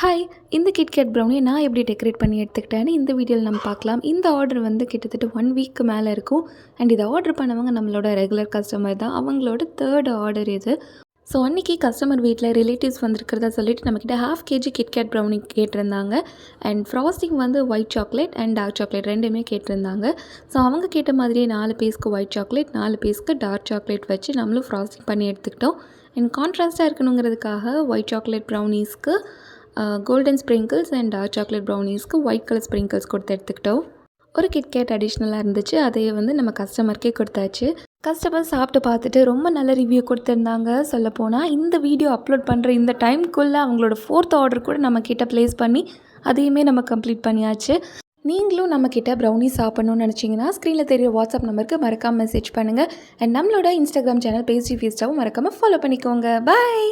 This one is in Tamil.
ஹாய், இந்த கிட்கேட் ப்ரௌனியை நான் எப்படி டெக்கரேட் பண்ணி எடுத்துக்கிட்டேன்னு இந்த வீடியோவில் நம்ம பார்க்கலாம். இந்த ஆர்டர் வந்து கிட்டத்தட்ட 1 வீக்கு மேலே இருக்கும். அண்ட் இதை ஆர்டர் பண்ணவங்க நம்மளோட ரெகுலர் கஸ்டமர் தான். அவங்களோட 3rd ஆர்டர் இது. ஸோ அன்றைக்கி கஸ்டமர் வீட்டில் ரிலேட்டிவ்ஸ் வந்திருக்கிறதா சொல்லிட்டு நம்மக்கிட்ட 1/2 kg கிட்கேட் ப்ரௌனி கேட்டிருந்தாங்க. அண்ட் ஃப்ராஸ்டிங் வந்து white chocolate and dark chocolate ரெண்டுமே கேட்டிருந்தாங்க. ஸோ அவங்க கேட்ட மாதிரியே 4 பீஸ்க்கு ஒயிட் சாக்லேட், 4 பீஸ்க்கு டார்க் சாக்லேட் வச்சு நம்மளும் ஃப்ராஸ்டிங் பண்ணி எடுத்துக்கிட்டோம். அண்ட் கான்ட்ராஸ்ட்டாக இருக்கணுங்கிறதுக்காக ஒயிட் சாக்லேட் ப்ரௌனிஸ்க்கு golden sprinkles and dark chocolate ப்ரௌனிஸ்க்கு ஒயிட் கலர் ஸ்ப்ரிங்கிள்ஸ் கொடுத்து எடுத்துக்கிட்டோம். ஒரு கிட்கேட் அடிஷ்னலாக இருந்துச்சு, அதையே வந்து நம்ம கஸ்டமருக்கே கொடுத்தாச்சு. கஸ்டமர் சாப்பிட்டு பார்த்துட்டு ரொம்ப நல்ல ரிவ்யூ கொடுத்துருந்தாங்க. சொல்லப்போனால் இந்த வீடியோ அப்லோட் பண்ணுற இந்த டைம்குள்ளே அவங்களோட 4th ஆர்டர் கூட நம்மக்கிட்ட ப்ளேஸ் பண்ணி அதையுமே நம்ம கம்ப்ளீட் பண்ணியாச்சு. நீங்களும் நம்மக்கிட்ட ப்ரௌனி சாப்பிட்ணுன்னு நினச்சிங்கன்னா ஸ்க்ரீனில் தெரிய வாட்ஸ்அப் நம்பருக்கு மறக்காமல் மெசேஜ் பண்ணுங்கள். அண்ட் நம்மளோட இன்ஸ்டாகிராம் சேனல் பேஸ்ட்ரி ஃபீஸ்டாவும் மறக்காமல் ஃபாலோ பண்ணிக்கோங்க. பாய்.